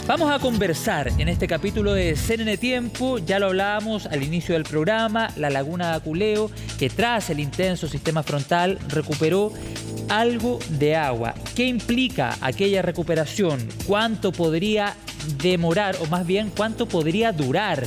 Vamos a conversar en este capítulo de CNN Tiempo, ya lo hablábamos al inicio del programa, la laguna de Aculeo, que tras el intenso sistema frontal recuperó algo de agua. ¿Qué implica aquella recuperación? ¿Cuánto podría demorar o más bien cuánto podría durar?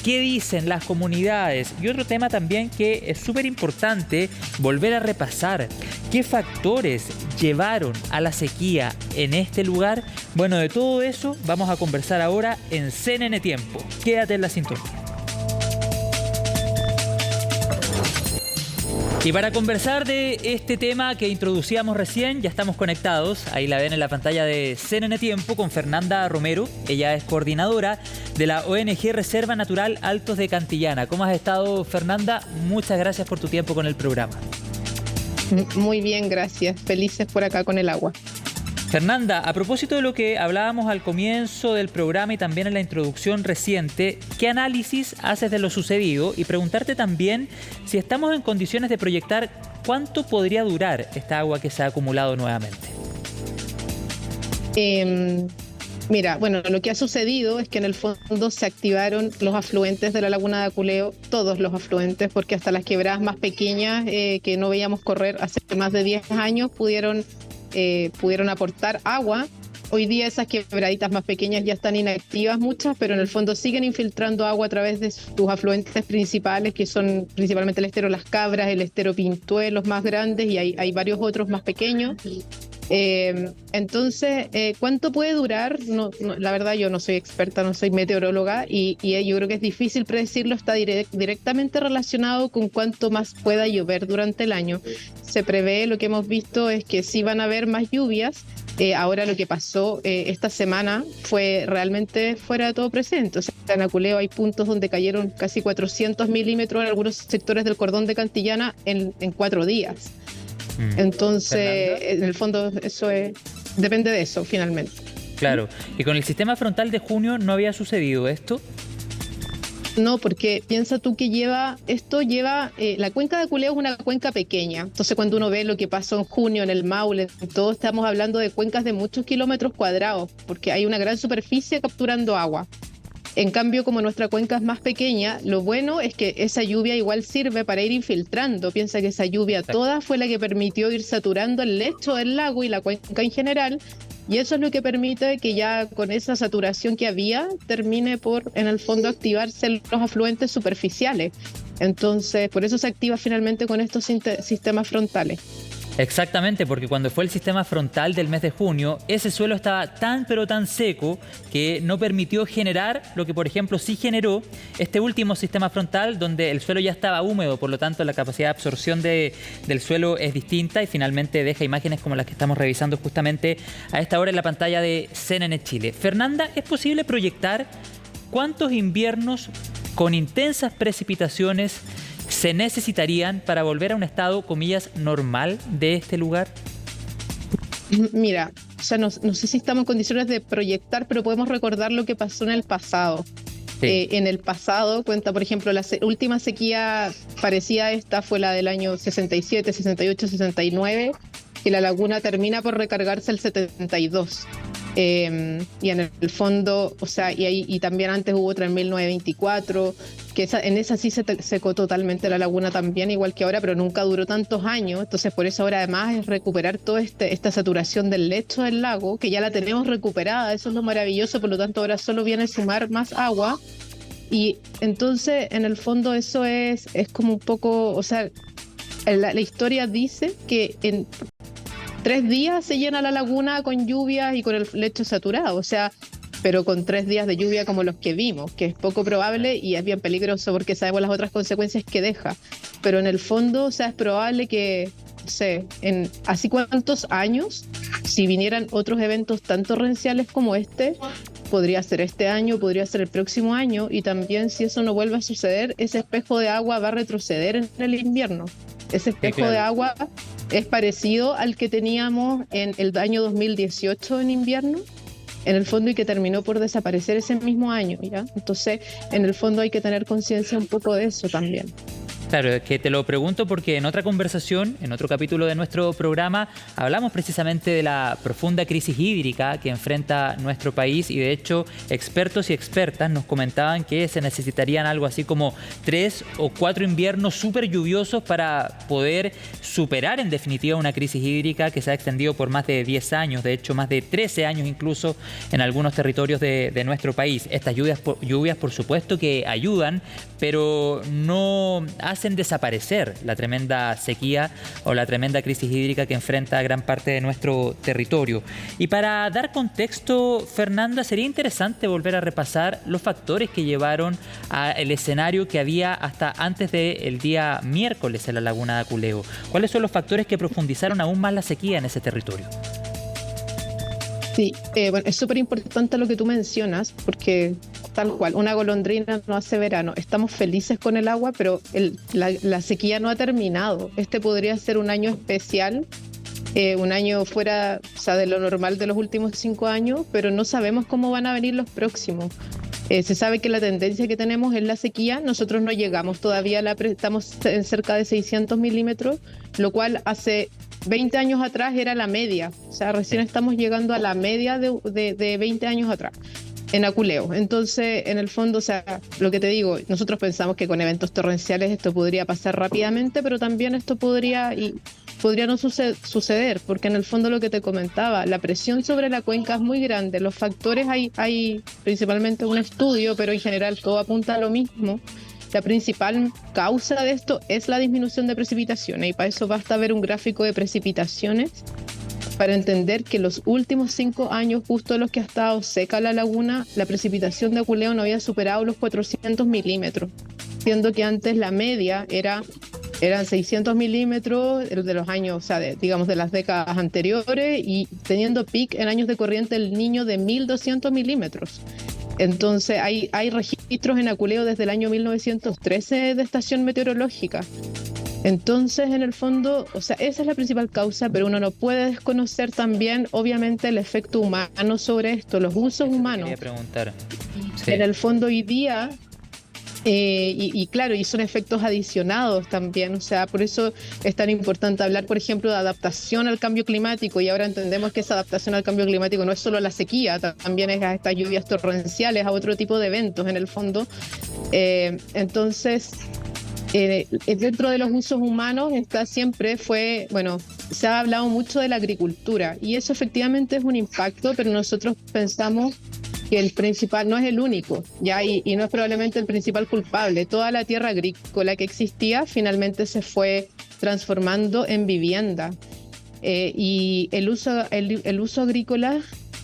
¿Qué dicen las comunidades? Y otro tema también que es súper importante volver a repasar. ¿Qué factores llevaron a la sequía en este lugar? Bueno, de todo eso vamos a conversar ahora en CNN Tiempo. Quédate en la sintonía. Y para conversar de este tema que introducíamos recién, ya estamos conectados, ahí la ven en la pantalla de CNN Tiempo, con Fernanda Romero. Ella es coordinadora de la ONG Reserva Natural Altos de Cantillana. ¿Cómo has estado, Fernanda? Muchas gracias por tu tiempo con el programa. Muy bien, gracias. Felices por acá con el agua. Fernanda, a propósito de lo que hablábamos al comienzo del programa y también en la introducción reciente, ¿qué análisis haces de lo sucedido? Y preguntarte también si estamos en condiciones de proyectar cuánto podría durar esta agua que se ha acumulado nuevamente. Mira, bueno, lo que ha sucedido es que en el fondo se activaron los afluentes de la laguna de Aculeo, todos los afluentes, porque hasta las quebradas más pequeñas que no veíamos correr hace más de 10 años pudieron aportar agua. Hoy día esas quebraditas más pequeñas ya están inactivas muchas, pero en el fondo siguen infiltrando agua a través de sus afluentes principales, que son principalmente el estero Las Cabras, el estero Pintué, los más grandes, y hay varios otros más pequeños. Entonces, ¿cuánto puede durar? La verdad, yo no soy experta, no soy meteoróloga, y yo creo que es difícil predecirlo. Está directamente relacionado con cuánto más pueda llover durante el año. Se prevé, lo que hemos visto es que sí van a haber más lluvias. Ahora lo que pasó esta semana fue realmente fuera de todo presente. O sea, en Aculeo hay puntos donde cayeron casi 400 milímetros en algunos sectores del cordón de Cantillana en 4 días. Entonces, Fernanda, en el fondo, depende de eso, finalmente. Claro. ¿Y con el sistema frontal de junio no había sucedido esto? No, porque piensa tú que la cuenca de Aculeo es una cuenca pequeña. Entonces, cuando uno ve lo que pasó en junio en el Maule, todo estamos hablando de cuencas de muchos kilómetros cuadrados, porque hay una gran superficie capturando agua. En cambio, como nuestra cuenca es más pequeña, lo bueno es que esa lluvia igual sirve para ir infiltrando. Piensa que esa lluvia toda fue la que permitió ir saturando el lecho del lago y la cuenca en general, y eso es lo que permite que ya con esa saturación que había termine por, en el fondo, activarse los afluentes superficiales. Entonces, por eso se activa finalmente con estos sistemas frontales. Exactamente, porque cuando fue el sistema frontal del mes de junio, ese suelo estaba tan pero tan seco que no permitió generar lo que, por ejemplo, sí generó este último sistema frontal, donde el suelo ya estaba húmedo, por lo tanto la capacidad de absorción del suelo es distinta y finalmente deja imágenes como las que estamos revisando justamente a esta hora en la pantalla de CNN Chile. Fernanda, ¿es posible proyectar cuántos inviernos con intensas precipitaciones se necesitarían para volver a un estado, comillas, normal de este lugar? Mira, o sea, no sé si estamos en condiciones de proyectar, pero podemos recordar lo que pasó en el pasado. Sí. En el pasado, cuenta, por ejemplo, la última sequía parecida a esta fue la del año 67, 68, 69, que la laguna termina por recargarse el 72. Y en el fondo, o sea, y también antes hubo otra en 1924, que en esa sí se secó totalmente la laguna también, igual que ahora, pero nunca duró tantos años. Entonces, por eso ahora además es recuperar toda esta saturación del lecho del lago, que ya la tenemos recuperada. Eso es lo maravilloso, por lo tanto ahora solo viene a sumar más agua. Y entonces, en el fondo, eso es como un poco, o sea, la historia dice que en 3 días se llena la laguna con lluvias y con el lecho saturado, o sea, pero con 3 días de lluvia como los que vimos, que es poco probable y es bien peligroso porque sabemos las otras consecuencias que deja. Pero en el fondo, o sea, es probable que, no sé, en así cuántos años, si vinieran otros eventos tan torrenciales como este, podría ser este año, podría ser el próximo año, y también si eso no vuelve a suceder, ese espejo de agua va a retroceder en el invierno. Ese espejo de agua es parecido al que teníamos en el año 2018 en invierno, en el fondo, y que terminó por desaparecer ese mismo año, ¿ya? Entonces, en el fondo hay que tener conciencia un poco de eso también. Claro, es que te lo pregunto porque en otra conversación, en otro capítulo de nuestro programa, hablamos precisamente de la profunda crisis hídrica que enfrenta nuestro país y de hecho expertos y expertas nos comentaban que se necesitarían algo así como 3 o 4 inviernos súper lluviosos para poder superar en definitiva una crisis hídrica que se ha extendido por más de 10 años, de hecho más de 13 años incluso en algunos territorios de nuestro país. Estas lluvias por supuesto que ayudan, pero no hacen desaparecer la tremenda sequía o la tremenda crisis hídrica que enfrenta gran parte de nuestro territorio. Y para dar contexto, Fernanda, sería interesante volver a repasar los factores que llevaron al escenario que había hasta antes del día miércoles en la laguna de Aculeo. ¿Cuáles son los factores que profundizaron aún más la sequía en ese territorio? Sí, bueno, es súper importante lo que tú mencionas, porque tal cual, una golondrina no hace verano. Estamos felices con el agua, pero la sequía no ha terminado. Este podría ser un año especial, un año fuera, o sea, de lo normal de los últimos 5 años, pero no sabemos cómo van a venir los próximos. Se sabe que la tendencia que tenemos es la sequía. Nosotros no llegamos todavía, estamos en cerca de 600 milímetros, lo cual hace 20 años atrás era la media. O sea, recién estamos llegando a la media de 20 años atrás en Aculeo. Entonces, en el fondo, o sea, lo que te digo, nosotros pensamos que con eventos torrenciales esto podría pasar rápidamente, pero también esto podría no suceder, porque en el fondo lo que te comentaba, la presión sobre la cuenca es muy grande. Los factores, hay principalmente un estudio, pero en general todo apunta a lo mismo. La principal causa de esto es la disminución de precipitaciones, y para eso basta ver un gráfico de precipitaciones para entender que los últimos 5 años, justo los que ha estado seca la laguna, la precipitación de Aculeo no había superado los 400 milímetros, siendo que antes la media eran 600 milímetros de los años, o sea, digamos de las décadas anteriores, y teniendo pic en años de corriente el Niño de 1200 milímetros. Entonces hay registros en Aculeo desde el año 1913 de estación meteorológica. Entonces, en el fondo, o sea, esa es la principal causa, pero uno no puede desconocer también, obviamente, el efecto humano sobre esto, los usos humanos. Quería preguntar. Sí. En el fondo, hoy día, claro, y son efectos adicionados también, o sea, por eso es tan importante hablar, por ejemplo, de adaptación al cambio climático, y ahora entendemos que esa adaptación al cambio climático no es solo la sequía, también es a estas lluvias torrenciales, a otro tipo de eventos, en el fondo. Entonces, dentro de los usos humanos se ha hablado mucho de la agricultura, y eso efectivamente es un impacto, pero nosotros pensamos que el principal no es el único, ya, y no es probablemente el principal culpable. Toda la tierra agrícola que existía finalmente se fue transformando en vivienda, y el uso agrícola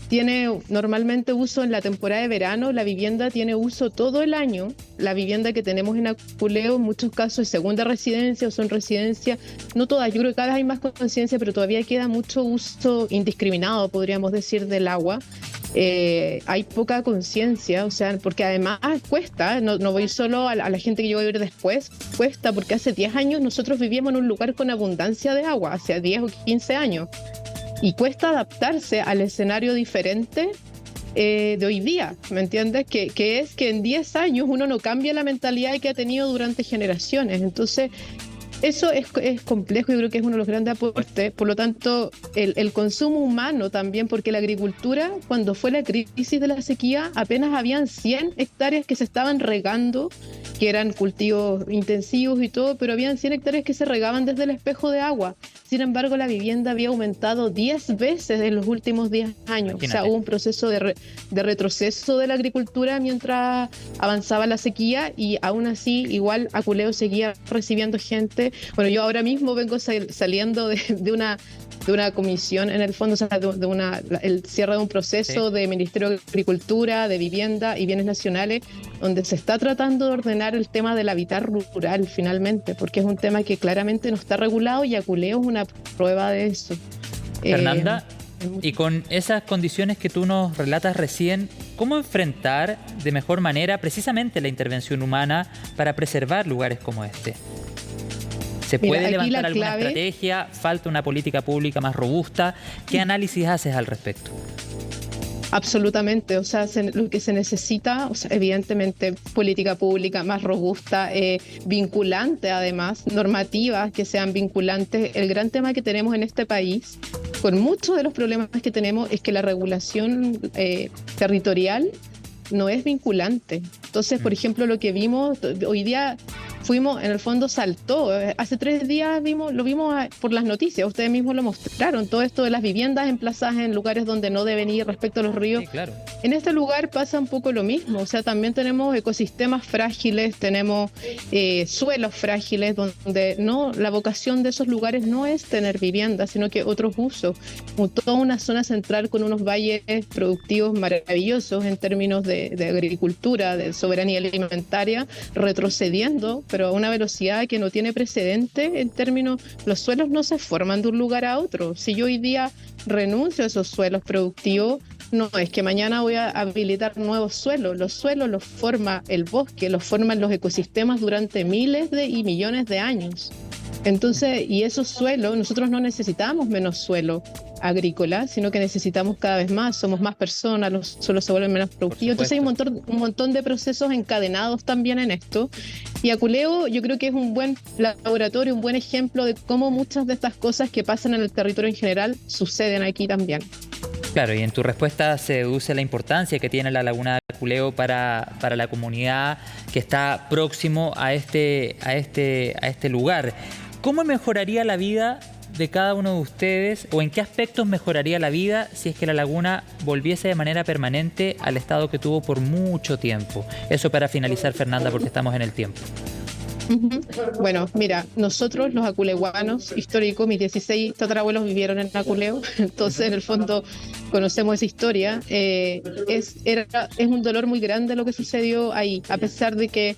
tiene normalmente uso en la temporada de verano. La vivienda tiene uso todo el año. La vivienda que tenemos en Aculeo en muchos casos es segunda residencia o son residencias, no todas, yo creo que cada vez hay más conciencia, pero todavía queda mucho uso indiscriminado, podríamos decir, del agua. Hay poca conciencia, o sea, porque además cuesta, no voy solo a la gente que yo voy a vivir después, cuesta porque hace 10 años nosotros vivíamos en un lugar con abundancia de agua, hace 10 o 15 años. Y cuesta adaptarse al escenario diferente de hoy día, ¿me entiendes? Que es que en 10 años uno no cambia la mentalidad que ha tenido durante generaciones. Entonces, eso es complejo y creo que es uno de los grandes aportes. Por lo tanto, el consumo humano también, porque la agricultura, cuando fue la crisis de la sequía, apenas habían 100 hectáreas que se estaban regando, que eran cultivos intensivos y todo, pero habían 100 hectáreas que se regaban desde el espejo de agua. Sin embargo, la vivienda había aumentado 10 veces en los últimos 10 años. Imagínate. O sea, hubo un proceso de retroceso de la agricultura mientras avanzaba la sequía, y aún así, igual Aculeo seguía recibiendo gente. Bueno, yo ahora mismo vengo saliendo de una comisión, en el fondo, o sea, el cierre de un proceso de Ministerio de Agricultura, de Vivienda y Bienes Nacionales, donde se está tratando de ordenar el tema del hábitat rural finalmente, porque es un tema que claramente no está regulado, y Aculeo es una prueba de eso. Fernanda, y con esas condiciones que tú nos relatas recién, ¿cómo enfrentar de mejor manera precisamente la intervención humana para preservar lugares como este? ¿Se puede levantar alguna estrategia? ¿Falta una política pública más robusta? ¿Qué análisis haces al respecto? Absolutamente, o sea, lo que se necesita, o sea, evidentemente, política pública más robusta, vinculante además, normativas que sean vinculantes. El gran tema que tenemos en este país, con muchos de los problemas que tenemos, es que la regulación territorial no es vinculante. Entonces, por ejemplo, lo que vimos hoy día, fuimos, en el fondo saltó. Hace 3 días lo vimos por las noticias, ustedes mismos lo mostraron, todo esto de las viviendas emplazadas en lugares donde no deben ir respecto a los ríos. Sí, claro. En este lugar pasa un poco lo mismo, o sea, también tenemos ecosistemas frágiles, tenemos suelos frágiles, donde no, la vocación de esos lugares no es tener viviendas, sino que otros usos. Toda una zona central con unos valles productivos maravillosos en términos de agricultura, de soberanía alimentaria, retrocediendo, pero a una velocidad que no tiene precedente en términos, los suelos no se forman de un lugar a otro. Si yo hoy día renuncio a esos suelos productivos, no es que mañana voy a habilitar nuevos suelos. Los suelos los forma el bosque, los forman los ecosistemas durante miles y millones de años. Entonces, y esos suelos, nosotros no necesitamos menos suelo agrícola, sino que necesitamos cada vez más, somos más personas, los suelos se vuelven menos productivos. Entonces hay un montón de procesos encadenados también en esto. Y Aculeo yo creo que es un buen laboratorio, un buen ejemplo de cómo muchas de estas cosas que pasan en el territorio en general suceden aquí también. Claro, y en tu respuesta se deduce la importancia que tiene la laguna de Aculeo para la comunidad que está próximo a este lugar. ¿Cómo mejoraría la vida de cada uno de ustedes o en qué aspectos mejoraría la vida si es que la laguna volviese de manera permanente al estado que tuvo por mucho tiempo? Eso para finalizar, Fernanda, porque estamos en el tiempo. Bueno, mira, nosotros los aculeguanos históricos, mis 16 tatarabuelos vivieron en Aculeo, entonces en el fondo conocemos esa historia. Es un dolor muy grande lo que sucedió ahí, a pesar de que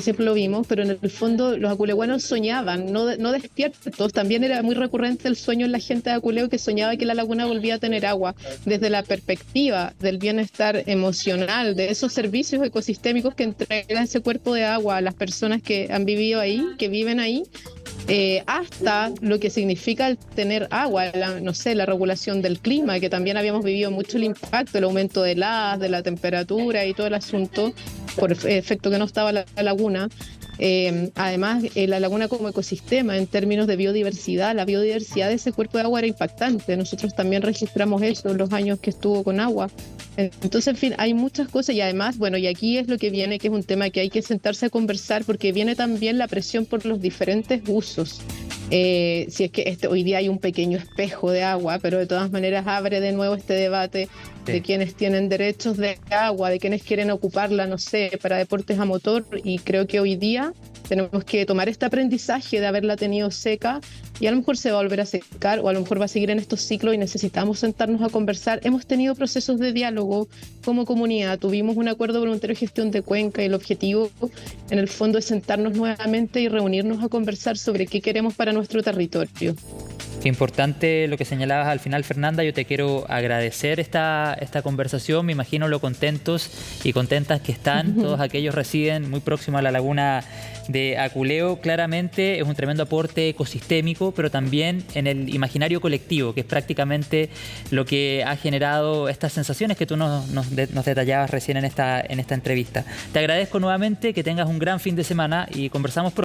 siempre lo vimos, pero en el fondo los aculeguanos soñaban, no despiertos. También era muy recurrente el sueño en la gente de Aculeo, que soñaba que la laguna volvía a tener agua, desde la perspectiva del bienestar emocional, de esos servicios ecosistémicos que entrega ese cuerpo de agua a las personas que han vivido ahí, que viven ahí, hasta lo que significa el tener agua, la regulación del clima, que también habíamos vivido mucho el impacto, el aumento de la temperatura y todo el asunto, por efecto que no estaba la laguna. Además, la laguna como ecosistema, en términos de biodiversidad, la biodiversidad de ese cuerpo de agua era impactante. Nosotros también registramos eso en los años que estuvo con agua. Entonces, en fin, hay muchas cosas y además, bueno, y aquí es lo que viene, que es un tema que hay que sentarse a conversar porque viene también la presión por los diferentes usos. Si es que hoy día hay un pequeño espejo de agua, pero de todas maneras abre de nuevo este debate de quienes tienen derechos de agua, de quienes quieren ocuparla, no sé, para deportes a motor, y creo que hoy día tenemos que tomar este aprendizaje de haberla tenido seca y a lo mejor se va a volver a secar o a lo mejor va a seguir en estos ciclos y necesitamos sentarnos a conversar. Hemos tenido procesos de diálogo como comunidad, tuvimos un acuerdo voluntario de gestión de cuenca y el objetivo en el fondo es sentarnos nuevamente y reunirnos a conversar sobre qué queremos para nuestro territorio. Qué importante lo que señalabas al final, Fernanda. Yo te quiero agradecer esta conversación. Me imagino lo contentos y contentas que están. Todos aquellos residen muy próximos a la laguna de Aculeo. Claramente es un tremendo aporte ecosistémico, pero también en el imaginario colectivo, que es prácticamente lo que ha generado estas sensaciones que tú nos detallabas recién en esta entrevista. Te agradezco nuevamente, que tengas un gran fin de semana y conversamos pronto.